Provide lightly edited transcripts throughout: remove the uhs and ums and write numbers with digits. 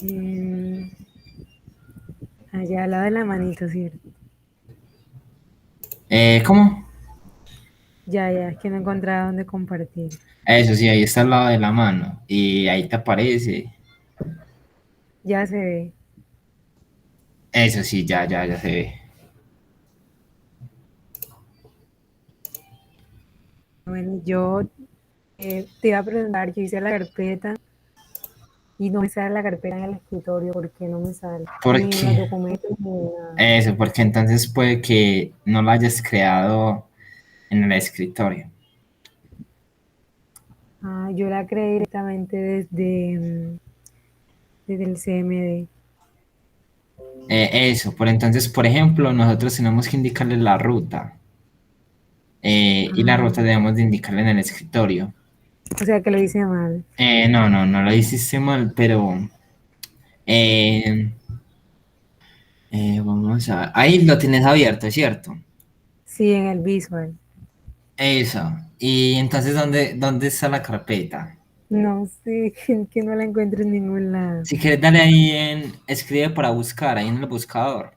Mm, allá al lado de la manito, ¿cierto? ¿Cómo? Ya, es que no encontraba dónde compartir. Eso sí, ahí está al lado de la mano. Y ahí te aparece. Ya se ve. Eso sí, ya se ve. Bueno, yo te iba a preguntar, yo hice la carpeta y no me sale la carpeta en el escritorio porque no me sale. ¿Por Ni en los qué? documentos ni nada. Eso, porque entonces puede que no lo hayas creado en el escritorio. Ah, yo la creé directamente desde el CMD. Eso, por entonces, por ejemplo, nosotros tenemos que indicarle la ruta. Y la ruta Ah, debemos de indicarla en el escritorio. o sea que lo hice mal. No lo hiciste mal, pero eh, vamos a... Ahí lo tienes abierto, ¿cierto? Sí, en el visual. Eso. Y entonces, ¿dónde está la carpeta? No sé, que no la encuentro en ningún lado. Si quieres, dale ahí escribe para buscar, ahí en el buscador.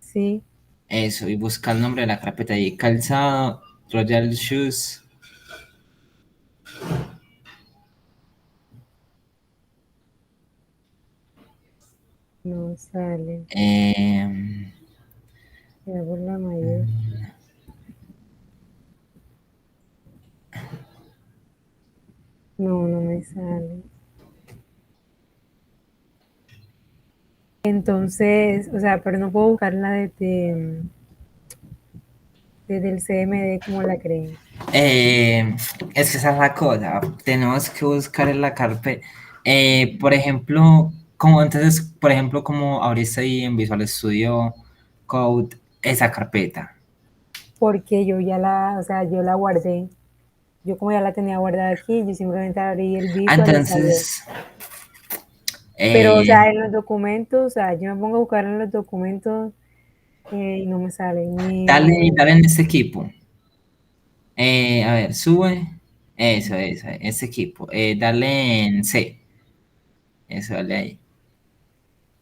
Sí, Eso, y busca el nombre de la carpeta ahí. Calzado, Royal Shoes. no sale. eh, Era por la mayor. No, no me sale. Entonces, o sea, pero no puedo buscarla desde el CMD como la creen. Eh, es que esa es la cosa, tenemos que buscar en la carpeta. Por ejemplo, por ejemplo, como abriste ahí en Visual Studio Code esa carpeta. Porque yo ya o sea, yo la guardé. Yo como ya la tenía guardada aquí, yo simplemente abrí el visual y salió. Entonces, Pero, o eh, sea, en los documentos, o sea, yo me pongo a buscar en los documentos y no me sale dale en este equipo. A ver, sube. Eso, ese equipo. Dale en C. Eso, dale ahí.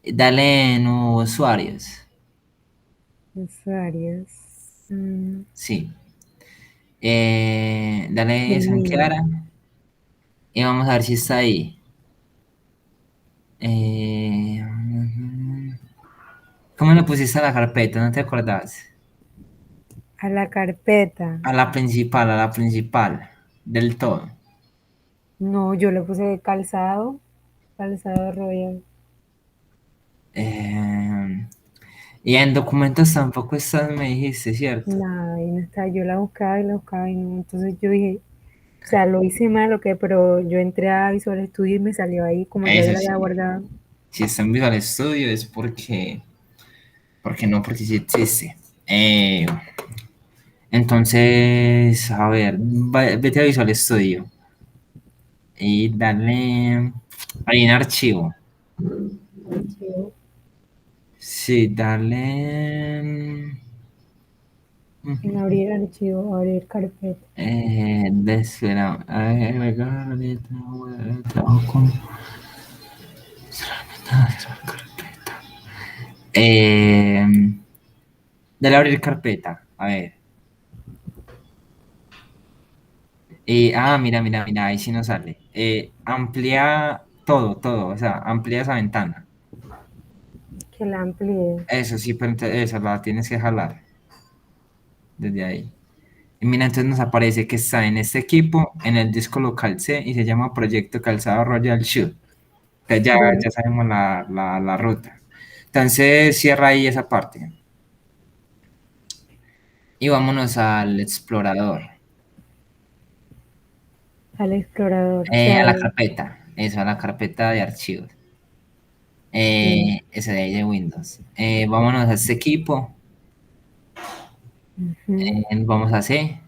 Dale en usuarios. usuarios. Sí. Dale El mío. Sankiara y vamos a ver si está ahí. Eh, ¿Cómo le pusiste a la carpeta? ¿No te acordás? A la carpeta. A la principal, del todo. No, yo le puse calzado, calzado royal. Eh, y en documentos tampoco está, me dijiste, ¿cierto? Nada, ahí no está. Yo la buscaba y no. Entonces yo dije, o sea, lo hice mal o qué, pero yo entré a Visual Studio y me salió ahí como ya yo Eso la había sí. guardado. Si está en Visual Studio es porque no, porque sí existe. Entonces, a ver, vete a Visual Studio y dale ahí en archivo. Archivo. Sí, dale. En abrir archivo, abrir carpeta. Espera, agregar trabajo con. Eh, Dale abrir carpeta. A ver. Mira, ahí sí no sale. Amplía todo, o sea, amplía esa ventana. Que la amplié. Eso sí, pero esa la tienes que jalar desde ahí. Y mira, entonces nos aparece que está en este equipo, en el disco local C, y se llama Proyecto Calzado Royal Shoe. Entonces Bueno, ya sabemos la ruta. Entonces cierra ahí esa parte. Y vámonos al explorador, al explorador. O sea, a la carpeta, eso, a la carpeta de archivos. sí. Ese de ahí de Windows. Vámonos a este equipo, Ujú. vamos a C,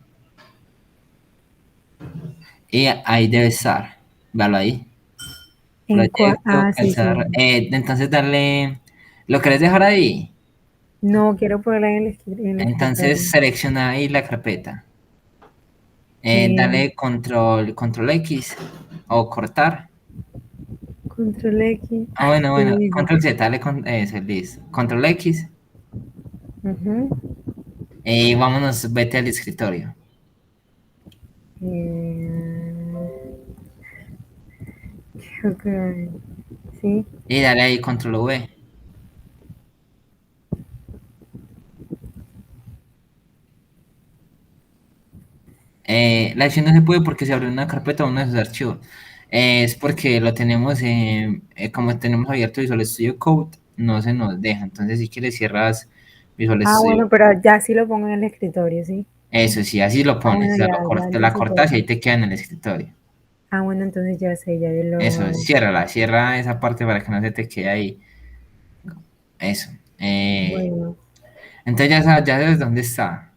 y ahí debe estar. Véalo ahí. Proyecto, Ah, sí, calzador. sí. Entonces darle, ¿lo querés dejar ahí? No, quiero ponerla en el Entonces escritorio. selecciona ahí la carpeta. Eh, Dale control X o cortar. Control X. Ah, bueno, ¿Qué bueno. dice? Control Z, dale con eso, listo. Control X. Ujú. Vámonos, vete al escritorio. Eh, ok. Sí. Y dale ahí Control V. La acción no se puede porque se abrió una carpeta o uno de sus archivos. Es porque lo tenemos, como tenemos abierto Visual Studio Code, no se nos deja. Entonces, si quieres, cierras Visual Ah, Studio. bueno, pero ya sí lo pongo en el escritorio, ¿sí? Eso sí, así lo Ah, pones. bueno, O sea, ya, ya, te la entonces ya cortas y ahí sé. te queda en el escritorio. Ah, bueno, entonces ya sé, ya yo lo Eso, hago. ciérrala, cierra esa parte para que no se te quede ahí. Eso. Bueno, Entonces ya sabes dónde está.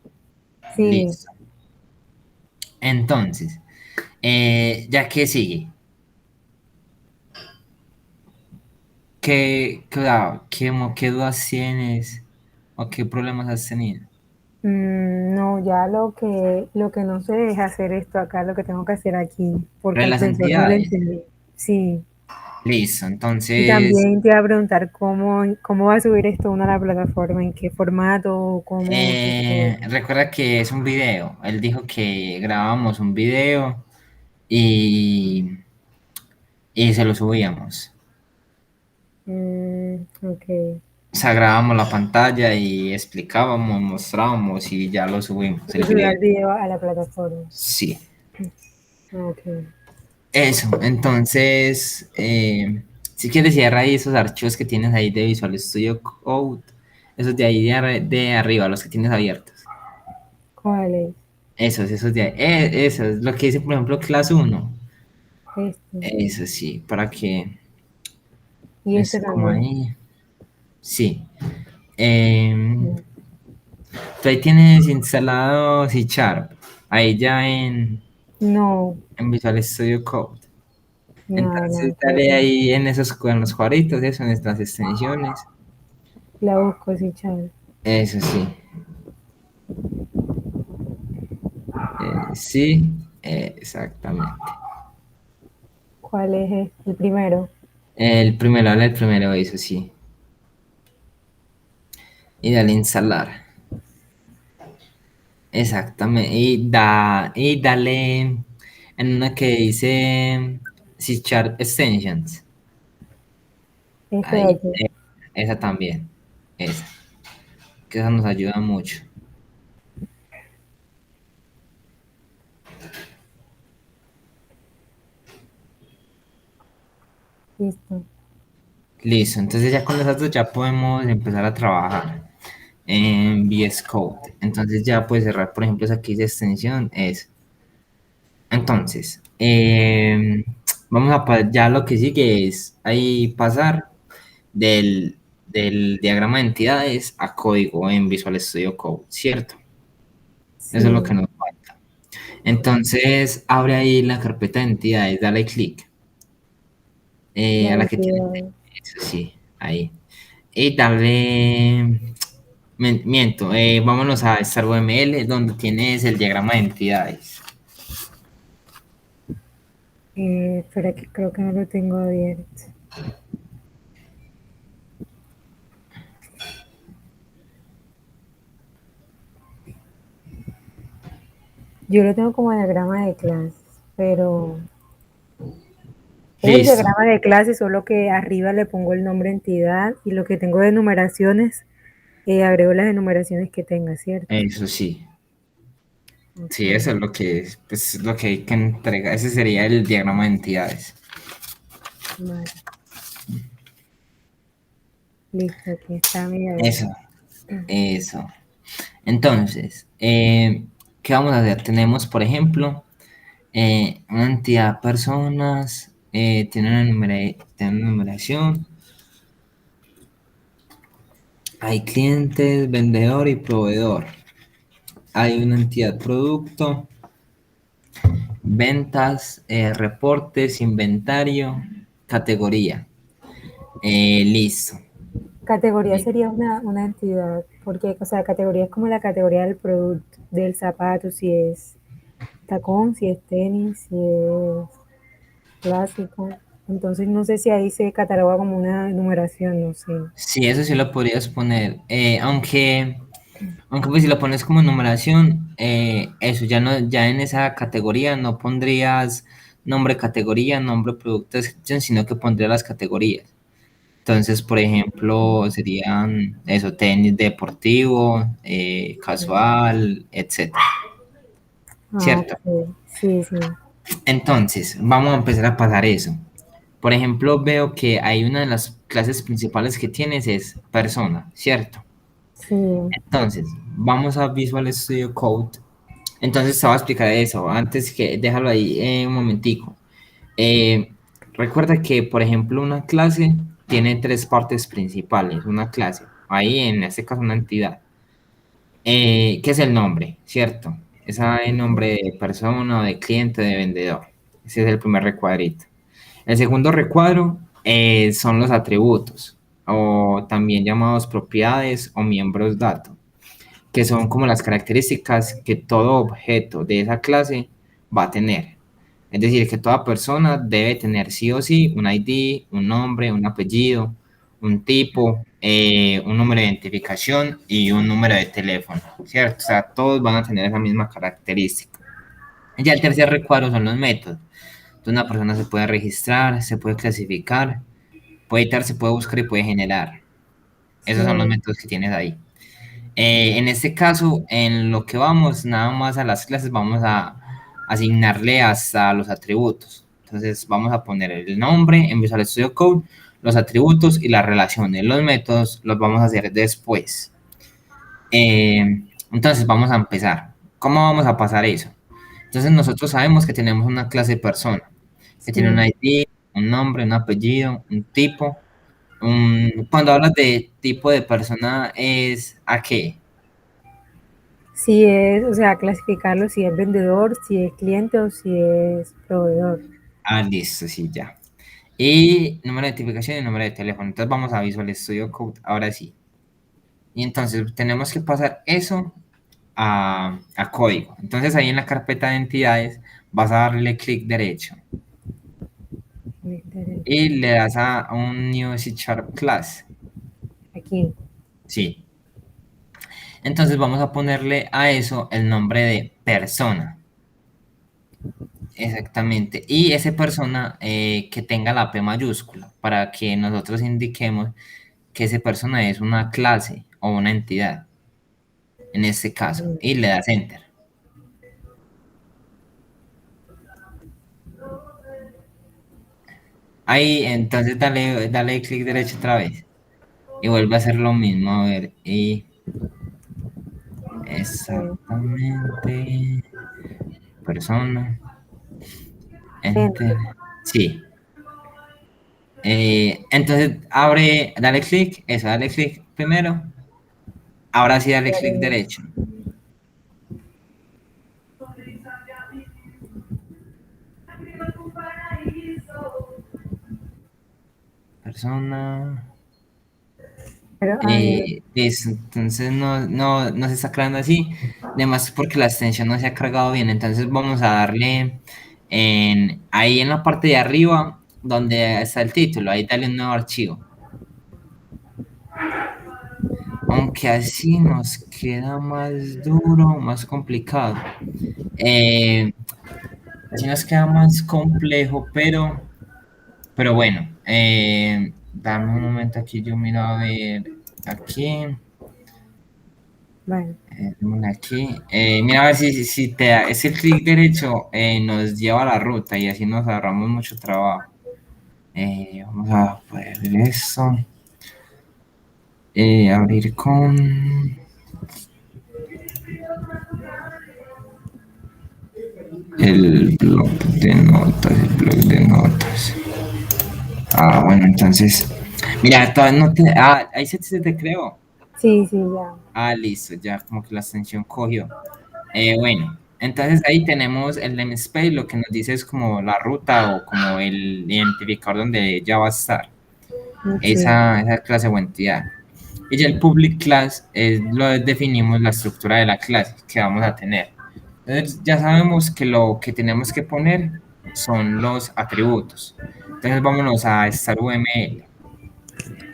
sí. Listo. Entonces, ya que sigue. ¿Qué dudas tienes o qué problemas has tenido? No, ya lo que no sé es hacer esto acá, lo que tengo que hacer aquí, Lo porque de al las profesor no le entidades. entendí. Sí. Listo, Y entonces también te iba a preguntar cómo va a subir esto uno a la plataforma, en qué formato, cómo se sube. recuerda que es un video. Él dijo que grabábamos un video y, y se lo subíamos. Ok. O sea, grabábamos la pantalla y explicábamos, mostrábamos y ya lo subimos, Se el subirá video. el video a la plataforma. Sí, Ok. eso. Entonces, si quieres cierra ahí esos archivos que tienes ahí de Visual Studio Code, esos de ahí de arriba, los que tienes abiertos. ¿Cuál es? Esos de ahí. Eso es lo que dice, por ejemplo, Class uno. Este. Eso sí, para que Y este es como también. ahí. Sí. Em, Mm. Tú ahí tienes instalado C Sharp, ahí ya No, en Visual Studio Code. nada, Entonces nada, creo dale que no. ahí en los cuadritos, eso, en las extensiones. La busco, sí, chaval. Eso sí. Sí, exactamente. ¿Cuál es el primero? El primero, dale el primero, eso sí. Y dale instalar. Exactamente. Y dale en una que dice C Sharp Extensions. Este de Ahí, aquí. esa también. Esa. Que eso nos ayuda mucho. Listo. Listo. Entonces ya con esas dos ya podemos empezar a trabajar en VS Code. Entonces ya puedes cerrar, por ejemplo, esa que dice extensión. Es. Entonces, vamos a ya lo que sigue es ahí pasar del diagrama de entidades a código en Visual Studio Code, ¿cierto? Eso es lo que Sí, nos falta. Entonces, abre ahí la carpeta de entidades, dale clic la a la que tiene, entidad. eso sí, ahí. Y dale, miento, vámonos a StarUML, donde tienes el diagrama de entidades. Espera que creo que no lo tengo abierto. Yo lo tengo como diagrama de clases, pero es el Listo, diagrama de clases, solo que arriba le pongo el nombre entidad y lo que tengo de numeraciones, agrego las enumeraciones que tenga, ¿cierto? eso sí. Sí, eso Ok, es lo que, pues, lo que hay que entregar. Ese sería el diagrama de entidades. vale, listo, aquí está mi Eso, diagrama. eso. Entonces, ¿qué vamos a hacer? Tenemos, por ejemplo, una entidad personas, tiene una numeración, hay clientes, vendedor y proveedor. Hay una entidad producto, ventas, reportes, inventario, categoría. Listo. Categoría sería una entidad, porque, o sea, categoría es como la categoría del producto, del zapato, si es tacón, si es tenis, si es clásico. Entonces no sé si ahí se cataloga como una enumeración, no sé. Sí, eso sí lo podrías poner, aunque pues si lo pones como numeración, eso ya no, ya en esa categoría no pondrías nombre categoría, nombre producto descripción, sino que pondrías las categorías. Entonces, por ejemplo, serían eso, tenis deportivo, casual, etcétera, Ah, ¿cierto? ok. Sí, sí, Entonces, vamos a empezar a pasar eso. Por ejemplo, veo que hay una de las clases principales que tienes es persona, ¿cierto? sí, Entonces, vamos a Visual Studio Code. Entonces, te voy a explicar eso. Antes que déjalo ahí un momentico. Eh, recuerda que, por ejemplo, una clase tiene tres partes principales. Una clase, ahí en este caso una entidad, que es el nombre, ¿cierto? Esa es el nombre de persona, o de cliente, de vendedor. Ese es el primer recuadrito. El segundo recuadro son los atributos, o también llamados propiedades o miembros datos, que son como las características que todo objeto de esa clase va a tener. Es decir, que toda persona debe tener sí o sí un ID, un nombre, un apellido, un tipo, un número de identificación y un número de teléfono, ¿cierto? O sea, todos van a tener esa misma característica. Ya el tercer recuadro son los métodos. Entonces, una persona se puede registrar, se puede clasificar, puede editar, se puede buscar y puede generar. Esos son los sí, métodos que tienes ahí. En este caso, en lo que vamos, nada más a las clases, vamos a asignarle hasta los atributos. Entonces, vamos a poner el nombre en Visual Studio Code, los atributos y las relaciones. Los métodos los vamos a hacer después. Entonces, vamos a empezar. ¿Cómo vamos a pasar eso? Entonces, nosotros sabemos que tenemos una clase de persona, que tiene un sí. ID, un nombre, un apellido, un tipo. Cuando hablas de tipo de persona, ¿es a qué? Si es, o sea, clasificarlo si es vendedor, si es cliente o si es proveedor. Ah, listo, sí, ya. Y número de identificación y número de teléfono. Entonces vamos a Visual Studio Code, ahora sí. Y entonces tenemos que pasar eso a código. Entonces ahí en la carpeta de entidades vas a darle clic derecho y le das a un New C Sharp Class. Aquí. Sí. Entonces vamos a ponerle a eso el nombre de persona. Exactamente. Y esa persona que tenga la P mayúscula para que nosotros indiquemos que esa persona es una clase o una entidad, en este caso, y le das enter. Ahí, entonces dale clic derecho otra vez y vuelve a hacer lo mismo, a ver, y exactamente, persona, enter, sí. Entonces dale clic, eso, dale clic primero, ahora sí dale clic derecho, persona. Pero, a ver, Listo, entonces no se está creando así. Además, porque la extensión no se ha cargado bien. Entonces vamos a darle ahí en la parte de arriba donde está el título. Ahí dale un nuevo archivo. Aunque así nos queda más duro, más complicado. Eh, sí nos queda más complejo, pero bueno. Dame un momento aquí, yo miro a ver aquí. bueno, Démosle aquí. Mira a ver si te da ese clic derecho, nos lleva a la ruta y así nos ahorramos mucho trabajo. Vamos a poner eso. Abrir con el blog de notas, el blog de notas. Ah, bueno, entonces, mira, todavía no te. Ah, ahí se te creó. sí, sí, ya. Ah, listo, ya como que la extensión cogió. Bueno, entonces ahí tenemos el namespace, lo que nos dice es como la ruta o como el identificador donde ya va a estar Sí, esa clase o entidad. Y ya el public class es lo definimos la estructura de la clase que vamos a tener. Entonces ya sabemos que lo que tenemos que poner son los atributos. Entonces Entonces vámonos a star UML.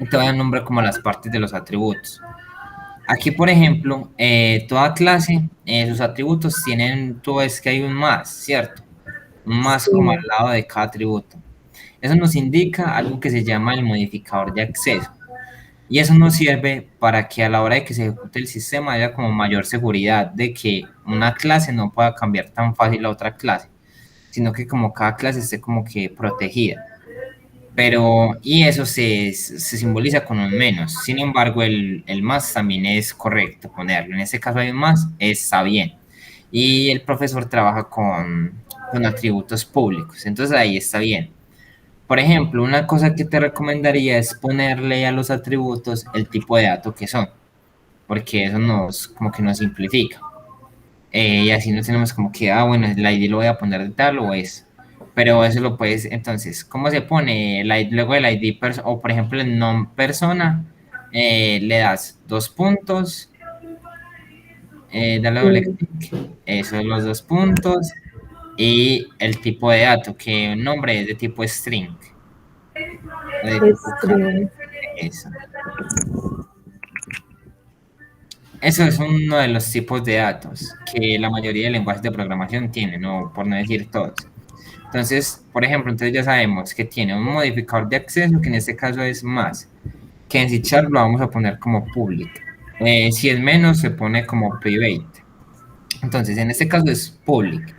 Y te voy a dar nombre como las partes de los atributos. Aquí, por ejemplo, toda clase, sus atributos tienen, tú ves que hay un más, ¿cierto? Un más como al Sí, lado de cada atributo. Eso nos indica algo que se llama el modificador de acceso. Y eso nos sirve para que a la hora de que se ejecute el sistema haya como mayor seguridad de que una clase no pueda cambiar tan fácil a otra clase, sino que como cada clase esté como que protegida. Pero, y eso se simboliza con un menos. Sin embargo, el más también es correcto ponerlo. En este caso hay un más, está bien. Y el profesor trabaja con atributos públicos, entonces ahí está bien. Por ejemplo, una cosa que te recomendaría es ponerle a los atributos el tipo de dato que son, porque eso nos, como que nos simplifica. Y así no tenemos como que, ah, bueno, el ID lo voy a poner de tal o es. Pero eso lo puedes, entonces, ¿cómo se pone? Luego el ID, o por ejemplo, el nom persona, le das dos puntos, dale doble sí. clic, eso, los dos puntos, y el tipo de dato, que un nombre es de tipo string, o de tipo char, Escribe. eso. Eso es uno de los tipos de datos que la mayoría de lenguajes de programación tienen, o por no decir todos. Entonces, por ejemplo, entonces ya sabemos que tiene un modificador de acceso, que en este caso es más, que en C# lo vamos a poner como public. Si es menos, se pone como private. Entonces, en este caso es public.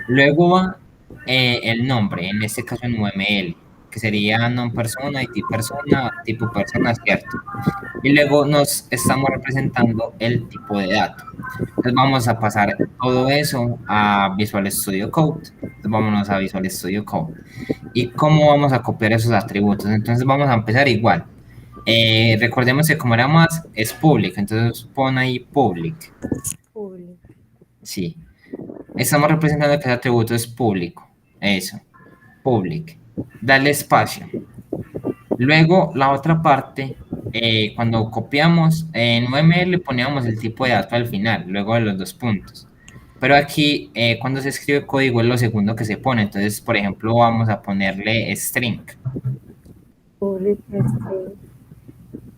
Luego va el nombre, en este caso en UML, que sería non persona, ID persona, tipo persona, ¿cierto? Y luego nos estamos representando el tipo de dato. Entonces vamos a pasar todo eso a Visual Studio Code. Entonces vámonos a Visual Studio Code. ¿Y cómo vamos a copiar esos atributos? Entonces vamos a empezar igual. Recordemos que como era más, es public. Entonces pon ahí public. Público. Sí. Estamos representando que ese atributo es público. Eso. Public. Dale espacio. Luego, la otra parte, cuando copiamos, en UML poníamos el tipo de dato al final, luego de los dos puntos. Pero aquí, cuando se escribe código, es lo segundo que se pone. Entonces, por ejemplo, vamos a ponerle string, Público, escribe.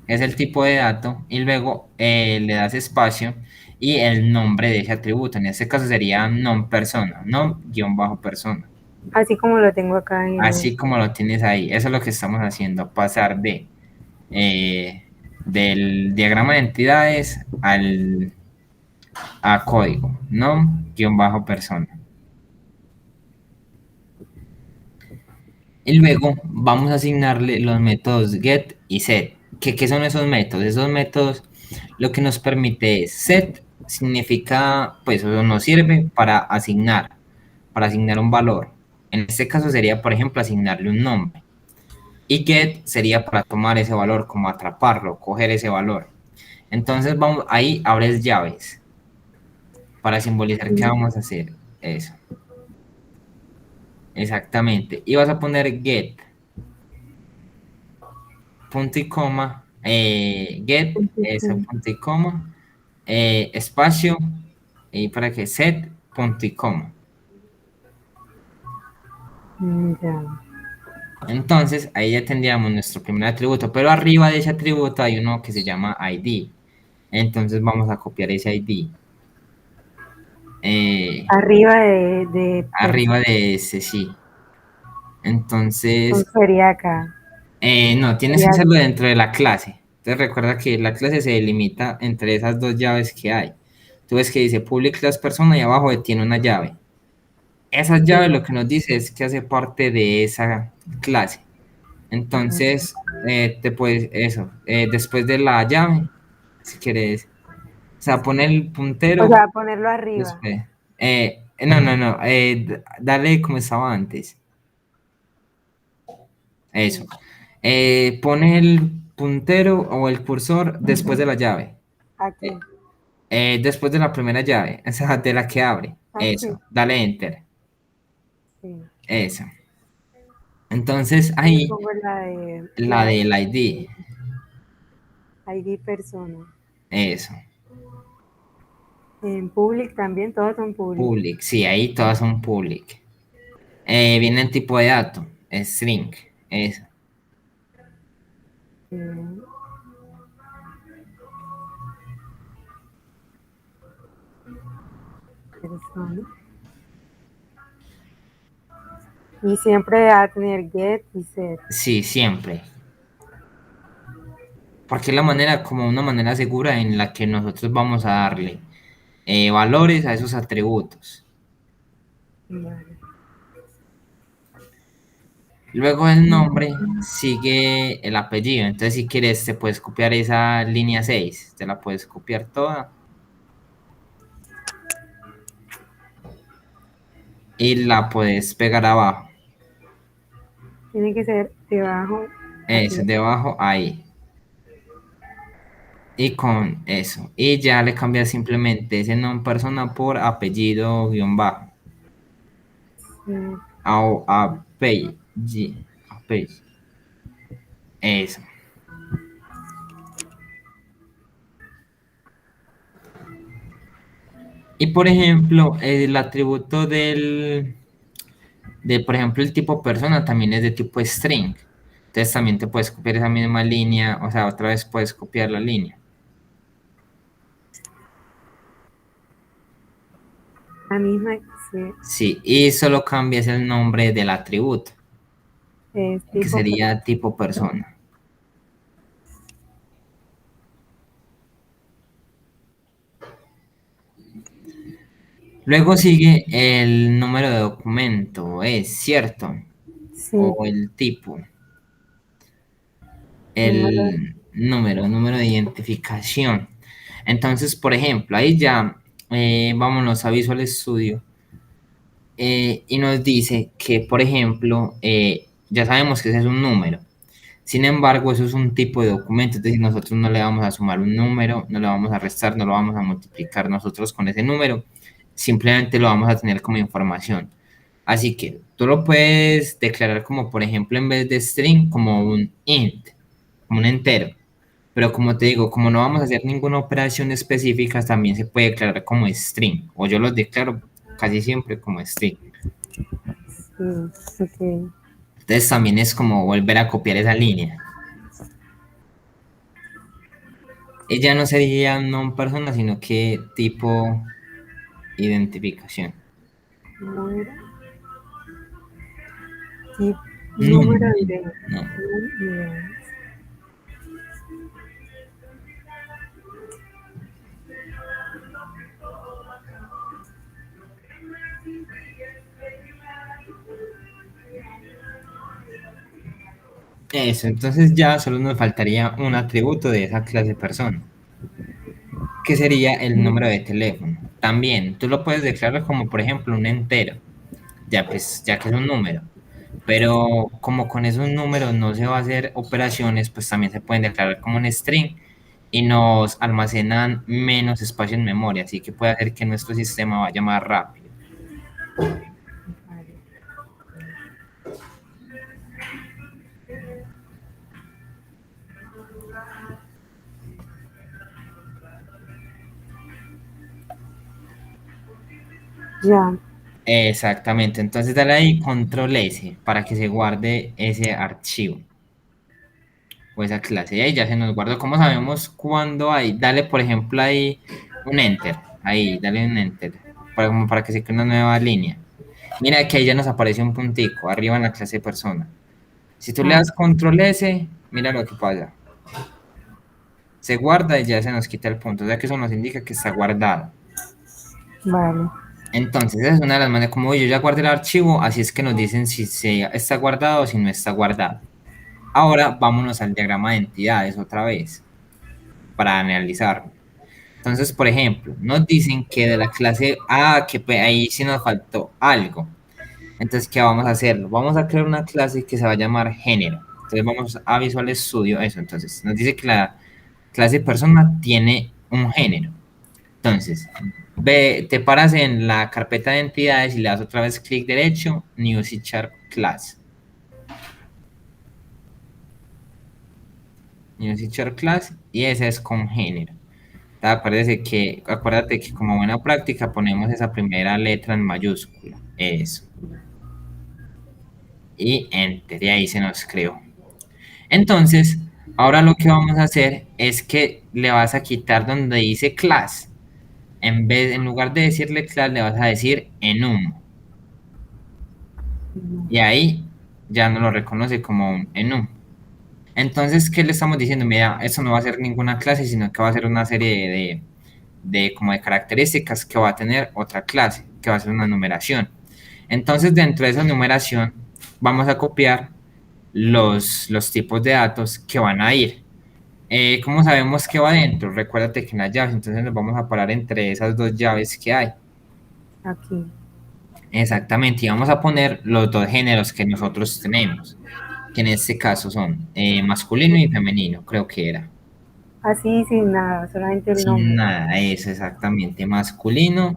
es el tipo de dato, y luego le das espacio y el nombre de ese atributo. En este caso sería non persona, non-persona. Así como lo tengo acá en... Así como lo tienes ahí. Eso es lo que estamos haciendo, pasar del diagrama de entidades a código, nom-persona. Y luego vamos a asignarle los métodos get y set. ¿Qué son esos métodos? Esos métodos lo que nos permite es set, significa, pues eso nos sirve para asignar un valor. En este caso sería, por ejemplo, asignarle un nombre. Y get sería para tomar ese valor, como atraparlo, coger ese valor. Entonces vamos, ahí abres llaves para simbolizar qué vamos a hacer. Eso, exactamente. Y vas a poner get, punto y coma, get, eso, punto y coma, espacio, y para que set, punto y coma. Ya. Entonces ahí ya tendríamos nuestro primer atributo, pero arriba de ese atributo hay uno que se llama ID. Entonces vamos a copiar ese ID. Eh, Arriba de Arriba de ese, sí. Entonces, sería acá. no, tienes que Sería, hacerlo dentro de la clase. Entonces recuerda que la clase se delimita entre esas dos llaves que hay. Tú ves que dice public class persona y abajo tiene una llave. Esa llave lo que nos dice es que hace parte de esa clase. Entonces, te puedes, eso, después de la llave, si quieres, o sea, pone el o puntero sea, ponerlo arriba. después. No, dale como estaba antes. Eso. Sí. Pone el puntero o el cursor después de la llave. Aquí. Eh, Después de la primera llave, o sea, de la que abre. Aquí. Eso. Dale enter. Sí. Eso. Entonces Y ahí pongo la la del de ID. ID persona. Eso. En public también, todos son public. Public. Sí, ahí todas son public. Viene el tipo de dato. String, eso. eh, persona. Y siempre va a tener get y set. Sí, siempre. Porque es la manera, como una manera segura en la que nosotros vamos a darle valores a esos atributos. Vale. Luego del nombre sigue el apellido. Entonces, si quieres, te puedes copiar esa línea 6. Te la puedes copiar toda y la puedes pegar abajo. Tiene que ser debajo, Eso, aquí. debajo, ahí. Y con eso. Y ya le cambias simplemente ese nombre persona por apellido guión bajo. eh, Apellido. Apellido. Eso. Y por ejemplo, el atributo por ejemplo, el tipo persona también es de tipo string. Entonces también te puedes copiar esa misma línea, o sea, otra vez puedes copiar la línea. la misma se- Sí, y solo cambias el nombre del atributo, es que tipo sería tipo persona. Luego sigue el número de documento, es cierto, sí, o el tipo, número, el número de identificación. Entonces, por ejemplo, ahí ya vámonos a Visual Studio y nos dice que, por ejemplo, ya sabemos que ese es un número. Sin embargo, eso es un tipo de documento, es decir, nosotros no le vamos a sumar un número, no le vamos a restar, no lo vamos a multiplicar nosotros con ese número, simplemente lo vamos a tener como información. Así que tú lo puedes declarar como, por ejemplo, en vez de string, como un int, como un entero. Pero como te digo, como no vamos a hacer ninguna operación específica, también se puede declarar como string, o yo los declaro casi siempre como string. sí, ok. Entonces también es como volver a copiar esa línea. Ella no sería non persona, sino que tipo identificación. Número, tip, No, número de no. identidad. Eso, entonces ya solo nos faltaría un atributo de esa clase persona, que sería el número de teléfono. También tú lo puedes declarar como, por ejemplo, un entero, ya pues, ya que es un número. Pero como con esos números no se va a hacer operaciones, pues también se pueden declarar como un string y nos almacenan menos espacio en memoria, así que puede hacer que nuestro sistema vaya más rápido. Vale. Ya, Exactamente, entonces dale ahí control S para que se guarde ese archivo o esa clase. Y ahí ya se nos guardó. ¿Cómo sabemos cuándo hay? Dale, por ejemplo, ahí un enter. Ahí, dale un enter. Como para que se cree una nueva línea. Mira que ahí ya nos aparece un puntico arriba en la clase persona. Si tú le ah, das control S, mira lo que pasa. Se guarda y ya se nos quita el punto. O sea que eso nos indica que está guardado. vale. Entonces, esa es una de las maneras como "Oye, yo ya guardé el archivo, así es que nos dicen si se está guardado o si no está guardado. Ahora vámonos al diagrama de entidades otra vez para analizarlo. Entonces, por ejemplo, nos dicen que de la clase A, que ahí sí nos faltó algo. Entonces, ¿qué vamos a hacerlo? Vamos a crear una clase que se va a llamar género. Entonces, vamos a Visual Studio, eso. Entonces, nos dice que la clase persona tiene un género. Entonces, ve, te paras en la carpeta de entidades y le das otra vez clic derecho, New C Sharp Class. New C Sharp Class y ese es con género. Acuérdate que como buena práctica ponemos esa primera letra en mayúscula. Eso. y enter, y ahí se nos creó. Entonces, ahora lo que vamos a hacer es que le vas a quitar donde dice class. En lugar de decirle class, le vas a decir enum. Y ahí ya no lo reconoce como un enum. Entonces, ¿qué le estamos diciendo? Mira, eso no va a ser ninguna clase, sino que va a ser una serie como de características que va a tener otra clase, que va a ser una numeración. Entonces, dentro de esa numeración, vamos a copiar los tipos de datos que van a ir. ¿Cómo sabemos que va dentro? Recuérdate que en las llaves, entonces nos vamos a parar entre esas dos llaves que hay. Aquí. Exactamente, y vamos a poner los dos géneros que nosotros tenemos, que en este caso son masculino y femenino, creo que era. Así sin nada, solamente el Sin nombre. nada, eso exactamente, masculino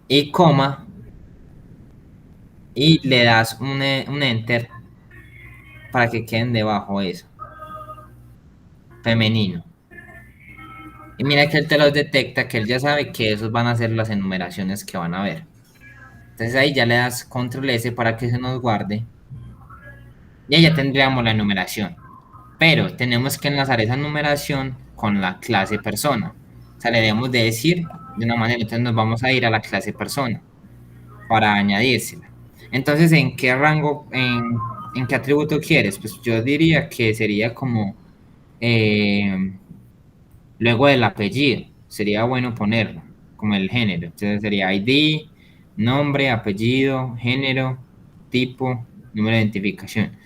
y coma, y le das un enter para que queden debajo eso, femenino. Y mira que él te los detecta, que él ya sabe que esos van a ser las enumeraciones que van a ver. Entonces ahí ya le das control S para que se nos guarde. Y ahí ya tendríamos la enumeración. Pero tenemos que enlazar esa numeración con la clase persona. O sea, le debemos de decir de una manera. Entonces nos vamos a ir a la clase persona para añadírsela. Entonces, ¿en qué rango, en qué atributo quieres? Pues yo diría que sería como eh, luego del apellido. Sería bueno ponerlo como el género. Entonces sería ID, nombre, apellido, género, tipo, número de identificación.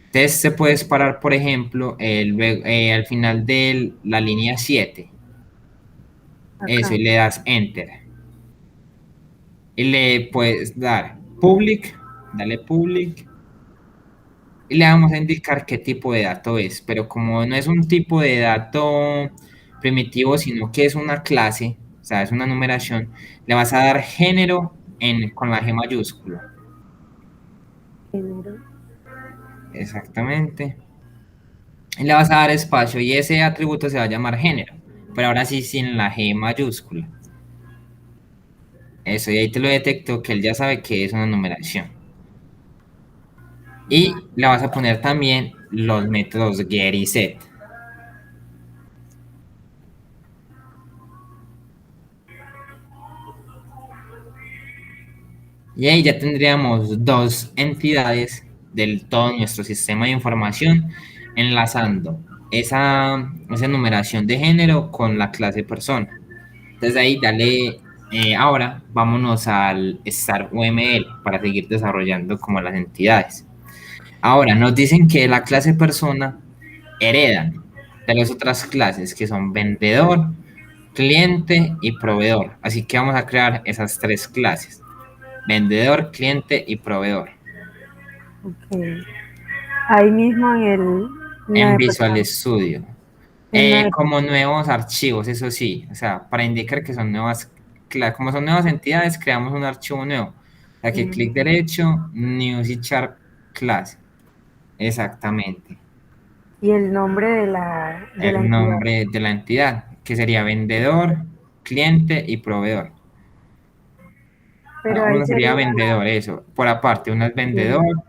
Entonces se puede parar, por ejemplo, al final de la línea 7. Eso, Acá. y le das enter. Y le puedes dar public, dale public. Y le vamos a indicar qué tipo de dato es. Pero como no es un tipo de dato primitivo, sino que es una clase, o sea, es una numeración, le vas a dar género con la G mayúscula. Género. Exactamente. Y le vas a dar espacio y ese atributo se va a llamar género, pero ahora sí sin la G mayúscula. Eso, y ahí te lo detecto que él ya sabe que es una numeración. Va. Y le vas a poner también los métodos get y set. Y ahí ya tendríamos dos entidades del todo nuestro sistema de información enlazando esa numeración de género con la clase persona. Entonces ahí dale, ahora vámonos al Star UML para seguir desarrollando como las entidades. Ahora nos dicen que la clase persona heredan de las otras clases que son vendedor, cliente y proveedor. Así que vamos a crear esas tres clases: vendedor, cliente y proveedor. Ok. Ahí mismo en el En nueve Visual programa. Studio. El 9. Como nuevos archivos, eso sí, o sea, para indicar que son nuevas, como son nuevas entidades, creamos un archivo nuevo. O sea, que clic derecho, New C Sharp Class. Exactamente. Y el nombre de la El entidad. nombre de la entidad, que sería vendedor, cliente y proveedor. Pero ahí Uno sería sería vendedor, eso. Por aparte, una es vendedor, vendedor.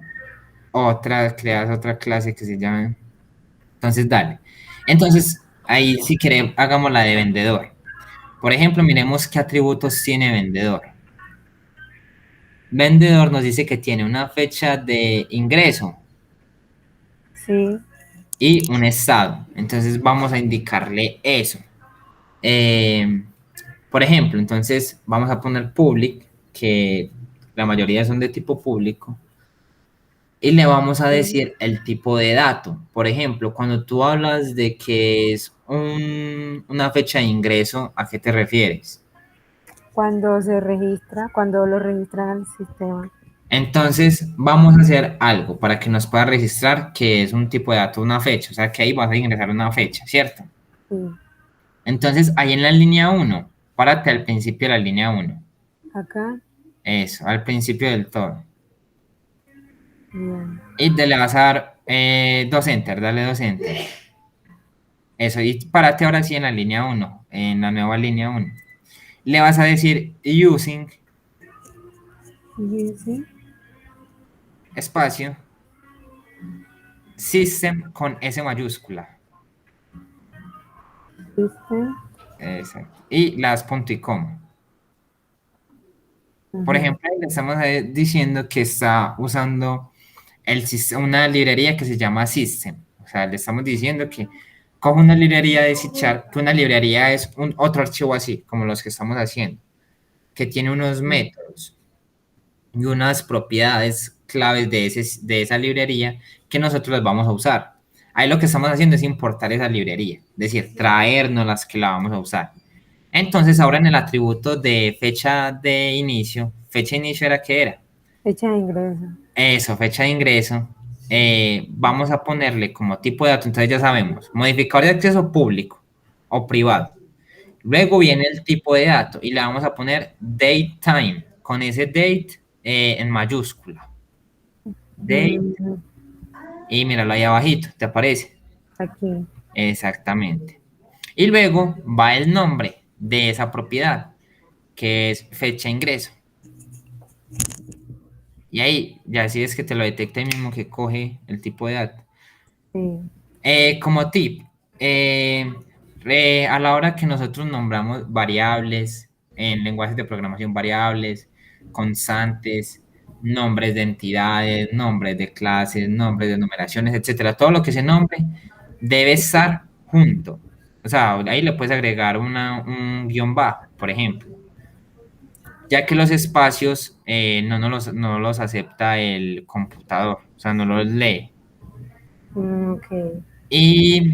otra creas otra clase que se llama. Entonces, dale. Entonces, ahí si queremos, hagamos la de vendedor. Por ejemplo, miremos qué atributos tiene vendedor. Vendedor nos dice que tiene una fecha de ingreso Sí. y un estado. Entonces, vamos a indicarle eso. Eh, por ejemplo, entonces vamos a poner public, que la mayoría son de tipo público, y le vamos a Sí. decir el tipo de dato. Por ejemplo, cuando tú hablas de que es una fecha de ingreso, ¿a qué te refieres? Cuando lo registran al sistema. Entonces, vamos a hacer algo para que nos pueda registrar que es un tipo de dato, una fecha. O sea, que ahí vas a ingresar una fecha, ¿cierto? Sí. Entonces, ahí en la línea uno, párate al principio de la línea uno. Acá. Eso, al principio del todo. Bien. Y le vas a dar dos enter, dale dos enter. Eso, y párate ahora sí en la línea uno, en la nueva línea uno. Le vas a decir using, Y sí. espacio, system con S mayúscula. System. Exacto. Y las punto y coma. Por Ujú. ejemplo, le estamos diciendo que está usando una librería que se llama System. O sea, le estamos diciendo que coge una librería de C Sharp, que una librería es otro archivo así, como los que estamos haciendo, que tiene unos Sí. métodos y unas propiedades claves de esa librería que nosotros las vamos a usar. Ahí lo que estamos haciendo es importar esa librería, es decir, traernos las que la vamos a usar. Entonces, ahora en el atributo de fecha de inicio era que era. Fecha de ingreso. Eso, fecha de ingreso. Vamos a ponerle como tipo de dato, entonces ya sabemos, modificador de acceso público o privado. Luego viene el tipo de dato y le vamos a poner date time, con ese date en mayúscula. Date, Mm, y míralo ahí abajito, ¿te aparece? aquí. Exactamente. Y luego va el nombre de esa propiedad, que es fecha de ingreso. Y ahí, ya si es que te lo detecta ahí mismo que coge el tipo de dato. Sí. Como tip, eh, a la hora que nosotros nombramos variables, en lenguajes de programación variables, constantes, nombres de entidades, nombres de clases, nombres de numeraciones, etcétera, todo lo que se nombre debe estar junto. O sea, ahí le puedes agregar un guión bajo, por ejemplo, ya que los espacios no los acepta el computador, o sea, no los lee. Ok. Y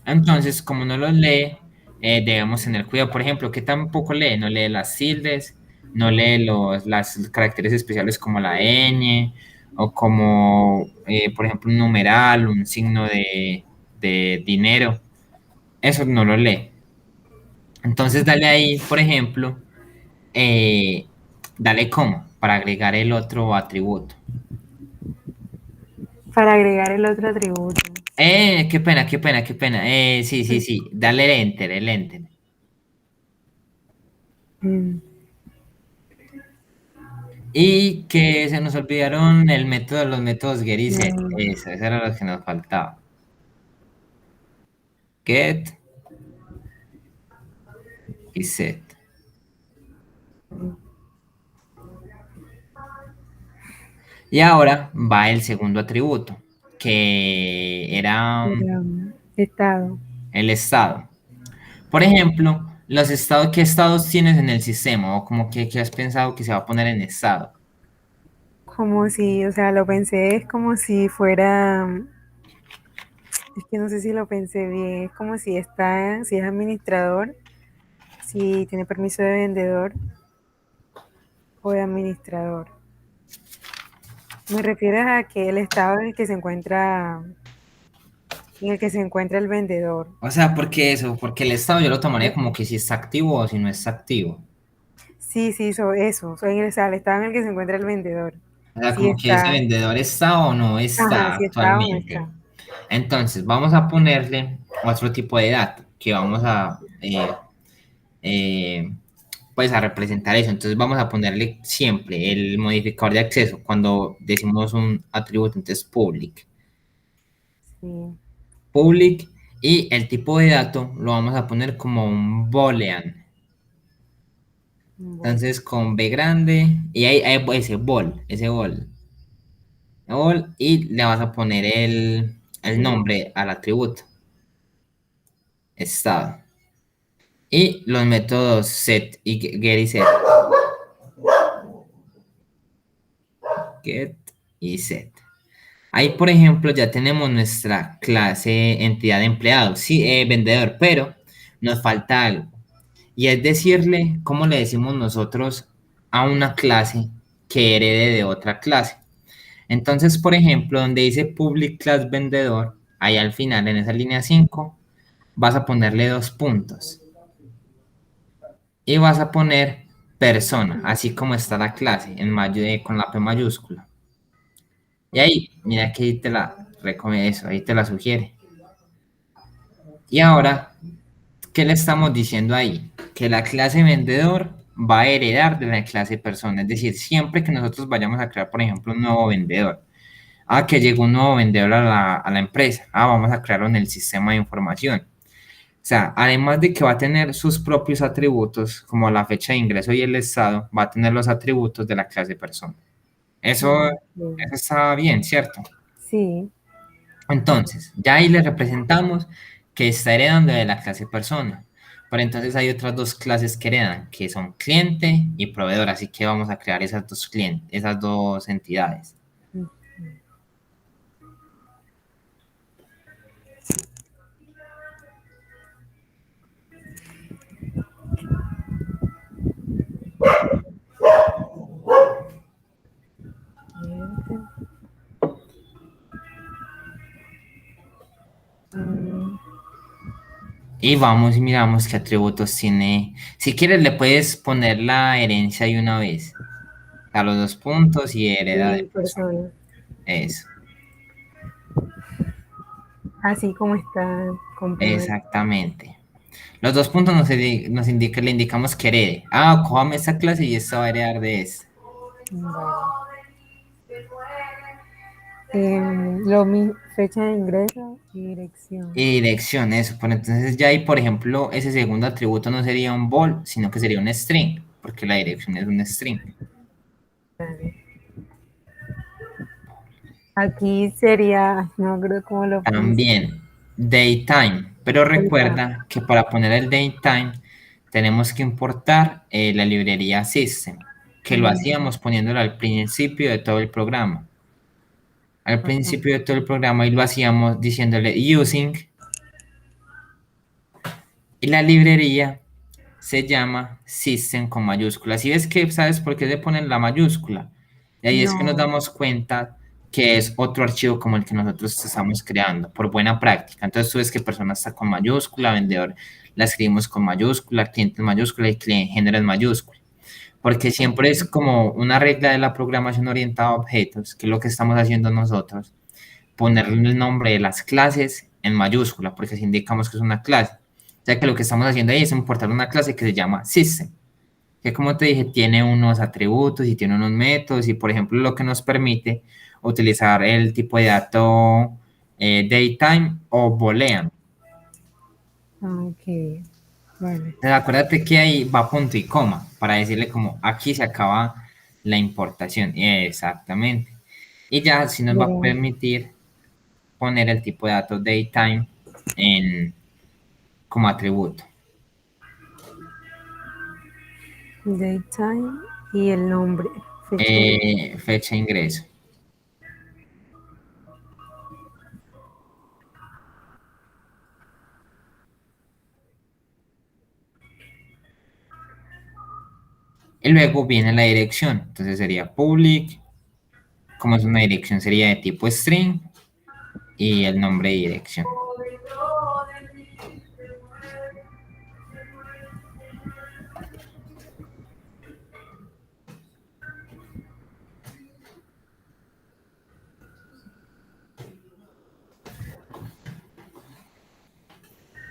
entonces, como no los lee, debemos tener cuidado. Por ejemplo, que tampoco lee, no lee las tildes, no lee las caracteres especiales como la ñ, o como, por ejemplo, un numeral, un signo de dinero. Eso no lo lee. Entonces, dale ahí, por ejemplo, eh, dale como para agregar el otro atributo. Para agregar el otro atributo. Qué pena, qué pena, qué pena. Sí, sí, sí. Dale el enter, el enter. Mm, Y que se nos olvidaron el método, los métodos get y set. mm, Eso era lo que nos faltaba. Get y set. Y ahora va el segundo atributo, que era Era, estado. el estado. Por ejemplo, los estados, ¿qué estados tienes en el sistema? O como que, ¿qué has pensado que se va a poner en estado? Como si, o sea, lo pensé, es como si fuera, es que no sé si lo pensé bien, es como si está, si es administrador, si tiene permiso de vendedor o de administrador. Me refiero a que el estado en el que se encuentra, en el que se encuentra el vendedor. O sea, ¿por qué eso? Porque el estado yo lo tomaría como que si está activo o si no está activo. Sí, sí, eso, soy o sea, el estado en el que se encuentra el vendedor. O sea, Si como que ese está, vendedor está o no ajá, está si está o no actualmente. está. Entonces, vamos a ponerle otro tipo de dato que vamos a, eh, pues a representar eso. Entonces, vamos a ponerle siempre el modificador de acceso cuando decimos un atributo, entonces public. Sí, Public y el tipo de dato lo vamos a poner como un boolean. bueno, Entonces, con B grande y ahí ese bol. Y le vas a poner el el nombre. nombre al atributo, estado. Y los métodos set y get y set. Get y set. Ahí, por ejemplo, ya tenemos nuestra clase entidad de empleado, sí, vendedor, pero nos falta algo. Y es decirle cómo le decimos nosotros a una clase que herede de otra clase. Entonces, por ejemplo, donde dice public class vendedor, ahí al final, en esa línea 5 vas a ponerle dos puntos. Y vas a poner persona, así como está la clase, con la P mayúscula. Y ahí, mira que ahí te la recomiendo eso, ahí te la sugiere. Y ahora, ¿qué le estamos diciendo ahí? Que la clase vendedor va a heredar de la clase persona. Es decir, siempre que nosotros vayamos a crear, por ejemplo, un nuevo vendedor. Que llegó un nuevo vendedor a la empresa. Vamos a crearlo en el sistema de información. O sea, además de que va a tener sus propios atributos, como la fecha de ingreso y el estado, va a tener los atributos de la clase persona. Eso, Ok. eso está bien, ¿cierto? Sí, Entonces, ya ahí le representamos que está heredando de la clase persona. Pero entonces hay otras dos clases que heredan, que son cliente y proveedor. Así que vamos a crear esas dos clientes, esas dos entidades. mm, Y vamos y miramos qué atributos tiene. Si quieres, le puedes poner la herencia de una vez. A los dos puntos y hereda de y persona. persona, Eso, así como está comprobado. exactamente. Los dos puntos nos indica, le indicamos que herede. Cójame esta clase y esta va a heredar de esta. Vale. Fecha de ingreso y dirección. Y dirección, eso. Pero entonces ya ahí, por ejemplo, ese segundo atributo no sería un bol, sino que sería un string, porque la dirección es un string. Vale. Aquí sería, no creo cómo lo puse. También datetime, pero Ahorita. recuerda que para poner el datetime tenemos que importar la librería system, que lo Mm, hacíamos poniéndolo al principio de todo el programa. Al ajá. principio de todo el programa y lo hacíamos diciéndole using y la librería se llama system con mayúsculas. ¿Y ves que sabes por qué se ponen la mayúscula? Y ahí es que nos No, damos cuenta que es otro archivo como el que nosotros estamos creando, por buena práctica. Entonces tú ves que persona está con mayúscula, vendedor la escribimos con mayúscula, cliente en mayúscula y género en mayúscula. Porque siempre es ok. como una regla de la programación orientada a objetos, que es lo que estamos haciendo nosotros, ponerle el nombre de las clases en mayúscula, porque así indicamos que es una clase. O sea que lo que estamos haciendo ahí es importar una clase que se llama system, que como te dije, tiene unos atributos y tiene unos métodos y, por ejemplo, lo que nos permite utilizar el tipo de dato datetime o boolean. Ok, vale. Entonces, acuérdate que ahí va punto y coma para decirle como aquí se acaba la importación. Exactamente. Y ya si nos va a Pero permitir poner el tipo de dato datetime en, como atributo. daytime y el nombre, fecha de Fecha de ingreso. Y luego viene la dirección. Entonces sería public. Como es una dirección, sería de tipo string. Y el nombre de dirección.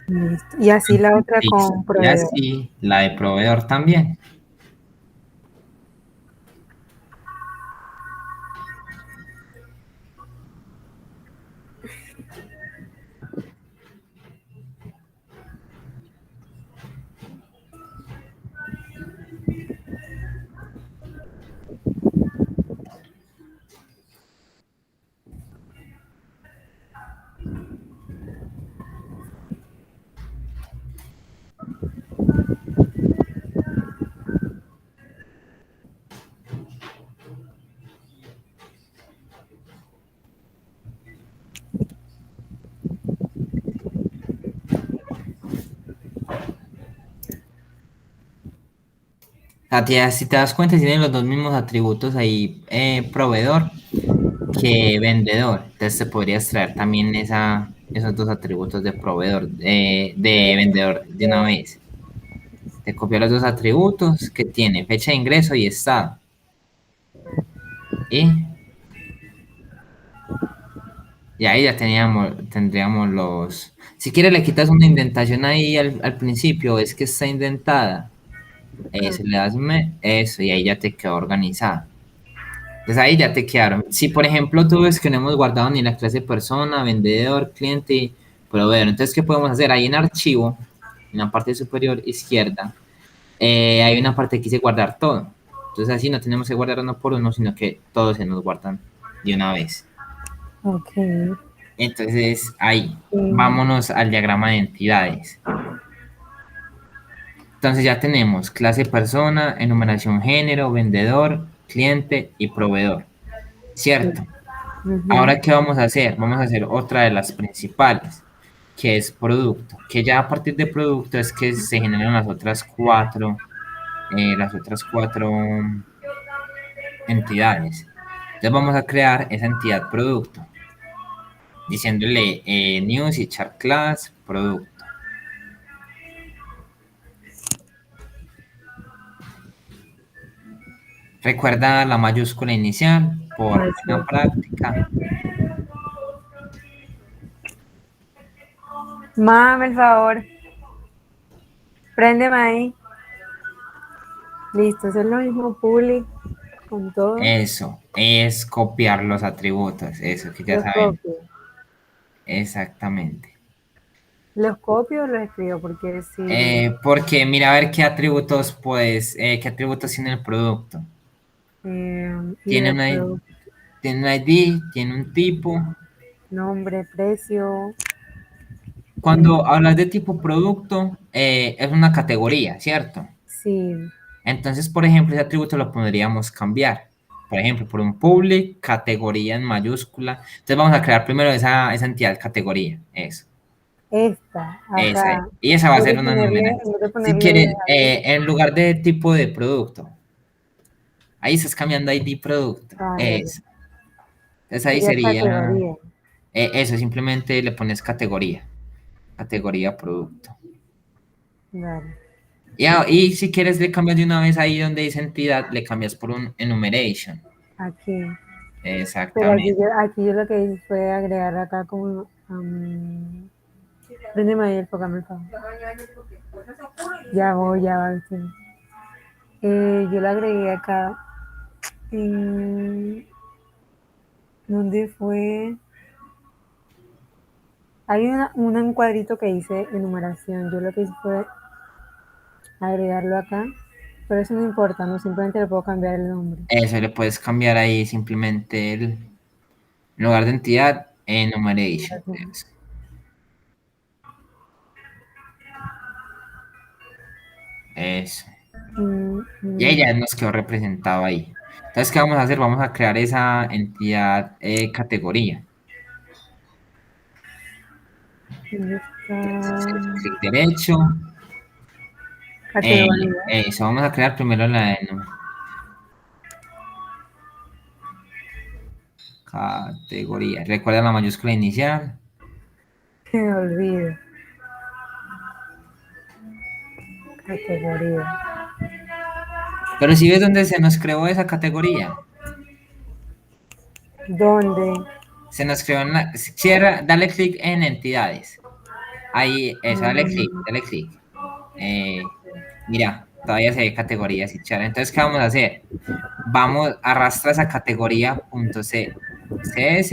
listo. Y así la otra Listo. con Y proveedor. así la de proveedor también. Si te das cuenta, tienen los dos mismos atributos ahí, proveedor que vendedor. Entonces te podrías traer también esos dos atributos de proveedor, de vendedor de una vez. Te copio los dos atributos que tiene fecha de ingreso y estado. Y, y ahí ya tendríamos los... Si quieres le quitas una indentación ahí al principio, es que está indentada. Eso, le das eso, y ahí ya te quedó organizado. Entonces ahí ya te quedaron. Si por ejemplo tú ves que no hemos guardado ni la clase persona, vendedor, cliente y proveedor, entonces ¿qué podemos hacer? Ahí en archivo, en la parte superior izquierda, hay una parte que dice guardar todo. Entonces así no tenemos que guardar uno por uno, sino que todos se nos guardan de una vez. Ok. Entonces ahí, Sí, vámonos al diagrama de entidades. Entonces ya tenemos clase persona, enumeración género, vendedor, cliente y proveedor. sí. ¿Cierto? Ujú. Ahora, ¿qué vamos a hacer? Vamos a hacer otra de las principales, que es producto, que ya a partir de producto es que se generan las otras cuatro entidades. Entonces vamos a crear esa entidad producto, diciéndole news y chart class producto. Recuerda la mayúscula inicial por buena Eso. práctica. Mame el favor. Préndeme ahí. Listo, eso es lo mismo public con todo. Eso es copiar los atributos, eso que ya Los saben. copio. Exactamente. Los copio o los escribo porque si Porque mira a ver qué atributos pues, qué atributos tiene el producto. Tiene ID, una, tiene un ID, tiene un tipo. nombre, precio. eh, Cuando hablas de tipo producto, es una categoría, ¿cierto? sí, Entonces, por ejemplo, ese atributo lo podríamos cambiar. Por ejemplo, por un public, categoría en mayúscula. Entonces vamos a crear primero esa entidad categoría. Eso. esta, Esa. acá. Y esa va a En vez ser de una ponerle, numeración. en vez de Si ponerle quieres, ID, en lugar de tipo de producto, ahí estás cambiando ID producto. dale, Eso. Entonces ahí sería sería, categoría. eso, simplemente le pones categoría, categoría producto. Dale, Y si quieres le cambias de una vez ahí donde dice entidad, le cambias por un enumeration. aquí. Pero Exactamente. aquí yo lo que hice fue agregar acá como. Préndeme ahí, enfócame el favor. Ya voy, ya va. Sí. Yo lo agregué acá. En, ¿Dónde fue? Hay un cuadrito que dice enumeración. Yo lo que hice fue agregarlo acá. Pero eso no importa, no simplemente le puedo cambiar el nombre. Eso le puedes cambiar ahí simplemente en lugar de entidad, enumeration. Eso. Eso. Mm, Y ahí mm, ya nos quedó representado ahí. Entonces, ¿qué vamos a hacer? Vamos a crear esa entidad categoría. ¿Dónde Entonces, está? clic derecho. Eh, Categoría. eso, vamos a crear primero la categoría. Recuerda la mayúscula inicial. Se me olvida. Categoría. Pero si ves dónde se nos creó esa categoría, ¿Dónde? se nos creó en la. Cierra, dale clic en entidades. Ahí, eso, dale clic, Mm, dale clic. Eh, mira, todavía se ve categorías y chara. Entonces, ¿qué vamos a hacer? Vamos a arrastrar esa categoría .cs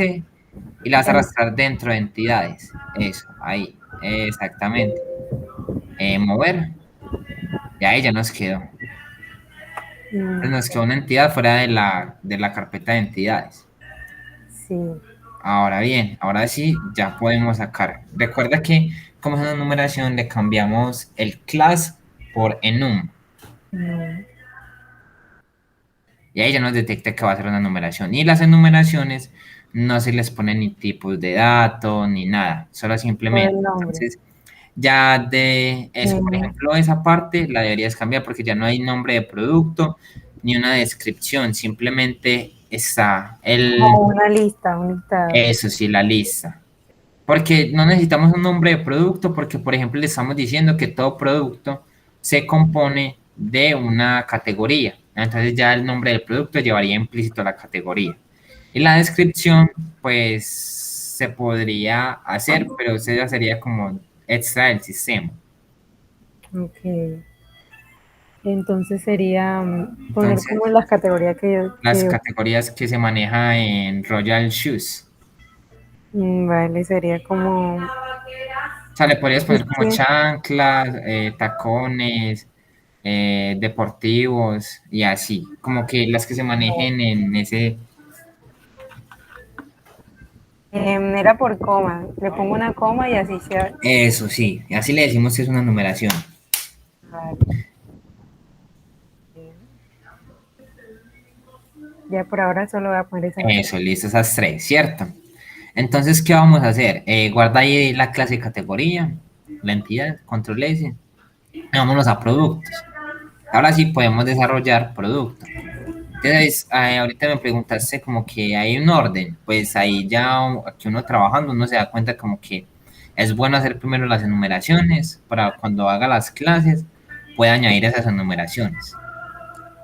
y la vas a en- arrastrar dentro de entidades. Eso, ahí, exactamente. Mover, y ahí ya nos quedó. mm, Entonces nos quedó una entidad fuera de la carpeta de entidades. sí. Ahora bien, ahora sí, ya podemos sacar. Recuerda que como es una numeración, le cambiamos el class por enum. No. Y ahí ya nos detecta que va a ser una numeración. Y las enumeraciones no se les pone ni tipos de datos ni nada, solo Por simplemente. el nombre. Entonces, ya de eso, por Menú. ejemplo, esa parte la deberías cambiar porque ya no hay nombre de producto ni una descripción, simplemente está Como una lista, un listado. eso sí, la lista. Porque no necesitamos un nombre de producto porque, por ejemplo, le estamos diciendo que todo producto se compone de una categoría. Entonces ya el nombre del producto llevaría implícito la categoría. Y la descripción, pues, se podría hacer, pero eso ya sería como extra del sistema. Ok. Entonces sería poner Entonces, como las categorías las categorías que se maneja en Royal Shoes. vale, sería como, O sea, le podrías es poner como que chanclas, tacones, deportivos y así. Como que las que se manejen en ese. era por coma, le pongo una coma y así se... Eso sí, así le decimos que es una numeración. Vale. Ya por ahora solo voy a poner esas tres. Eso, listo, esas tres, ¿cierto? Entonces, ¿qué vamos a hacer? Guarda ahí la clase categoría, la entidad, control S, y vámonos a productos. Ahora sí podemos desarrollar producto. Entonces, ahorita me preguntaste como que hay un orden, pues ahí ya aquí uno trabajando, uno se da cuenta como que es bueno hacer primero las enumeraciones para cuando haga las clases pueda añadir esas enumeraciones.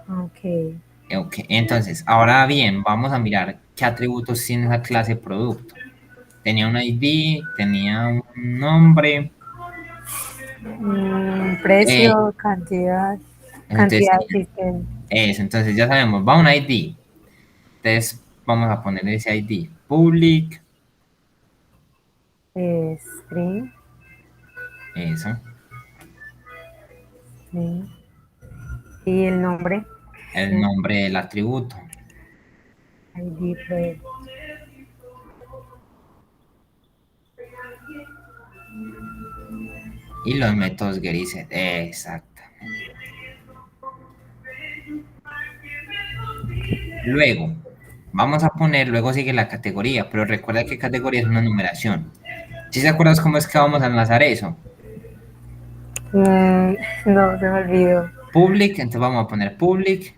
Ok. Ok, entonces, ahora bien, vamos a mirar qué atributos tiene esa clase producto. Tenía un ID, tenía un nombre, eh, Precio, cantidad, entonces, cantidad asistente, entonces ya sabemos, va un ID. Entonces, vamos a poner ese ID, public, string, eso, string, y el nombre, el sí, nombre del atributo ID, pues, y los métodos get y set. Exacto. Luego, vamos a poner, luego sigue la categoría, pero recuerda que categoría es una numeración. ¿Sí se acuerdas cómo es que vamos a enlazar eso? mm, no, se me olvidó, Public, entonces vamos a poner public,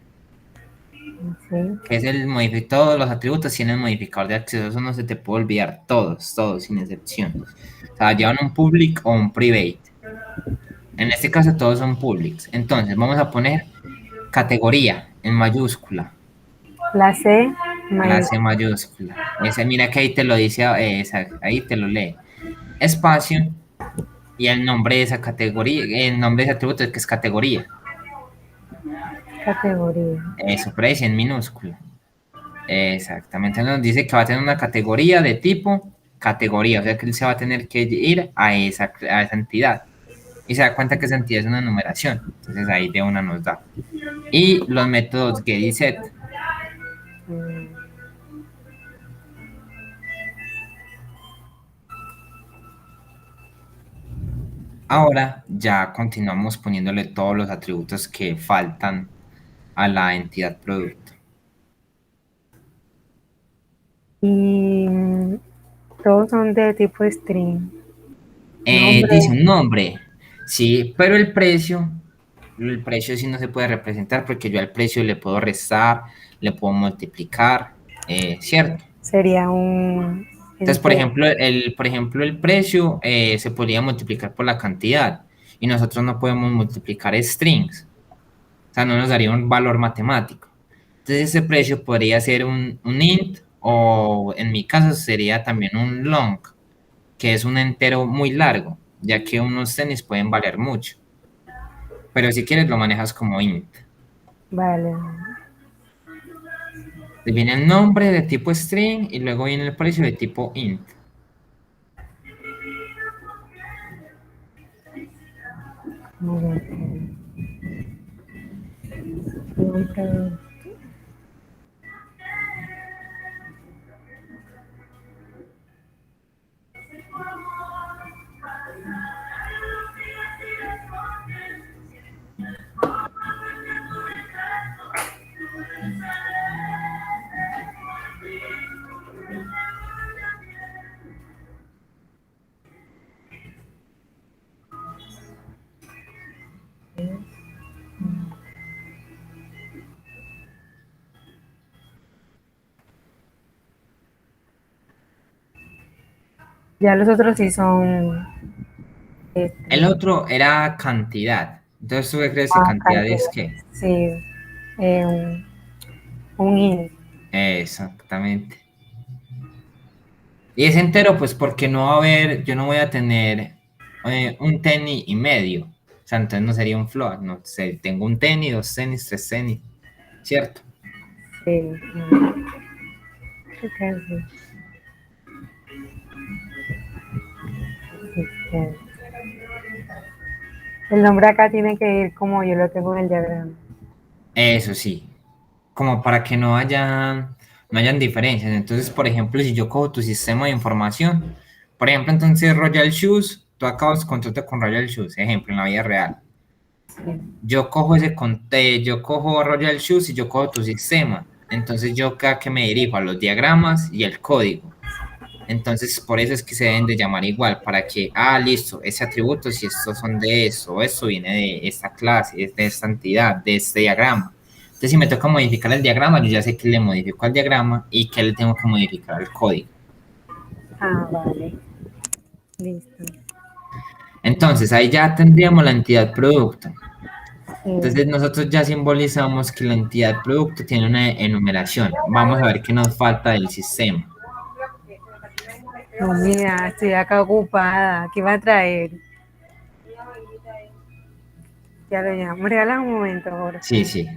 sí, que es el modificador, todos los atributos tienen modificador de acceso, eso no se te puede olvidar, todos, todos, sin excepción. O sea, llevan un public o un private. En este caso todos son publics. Entonces, vamos a poner categoría en mayúscula. la C, La may- C mayúscula. Ese, mira que ahí te lo dice, ahí te lo lee. Espacio y el nombre de esa categoría, el nombre de ese atributo es que es categoría. categoría, Eso, pero ahí sí en minúscula. Exactamente. Nos dice que va a tener una categoría de tipo categoría, o sea que él se va a tener que ir a esa entidad. Y se da cuenta que esa entidad es una numeración. Entonces ahí de una nos da. Y los métodos get y set. mm, Ahora ya continuamos poniéndole todos los atributos que faltan a la entidad producto. y todos son de tipo string, nombre, Dice un nombre, sí, pero el precio sí no se puede representar porque yo al precio le puedo restar, le puedo multiplicar, ¿cierto? sería un Entonces, por entero, ejemplo, el precio se podría multiplicar por la cantidad y nosotros no podemos multiplicar strings, o sea, no nos daría un valor matemático. Entonces, ese precio podría ser un int o en mi caso sería también un long, que es un entero muy largo, ya que unos tenis pueden valer mucho. Pero si quieres lo manejas como int. vale, Viene el nombre de tipo string y luego viene el precio de tipo int. nombre, ya los otros sí son El string. otro era cantidad. Entonces, ¿tú qué crees que Ah, cantidad es cantidad. qué? Sí, un int. Exactamente. Y es entero, pues porque no va a haber, yo no voy a tener un tenis y medio. O sea, entonces no sería un float, no sé, tengo un tenis, dos tenis, tres tenis, ¿cierto? Sí, creo que sí, sí, sí. El nombre acá tiene que ir como yo lo tengo en el diagrama. Eso sí, como para que no hayan diferencias. Entonces, por ejemplo, si yo cojo tu sistema de información, por ejemplo, entonces Royal Shoes, tú acabas contrato con Royal Shoes, ejemplo, en la vida real. Sí. Yo cojo yo cojo Royal Shoes y yo cojo tu sistema. Entonces yo cada que me dirijo a los diagramas y el código. Entonces por eso es que se deben de llamar igual, para que, listo, ese atributo, si estos son de eso, esto viene de esta clase, es de esta entidad, de este diagrama. Entonces si me toca modificar el diagrama, yo ya sé que le modifico al diagrama y que le tengo que modificar al código. Ah, vale. Listo. Entonces ahí ya tendríamos la entidad producto. Sí. Entonces nosotros ya simbolizamos que la entidad producto tiene una enumeración. Vamos a ver qué nos falta del sistema. No, mira, estoy acá ocupada. ¿Qué va a traer? Ya lo llamo. Me regalas un momento, por Sí, favor. sí.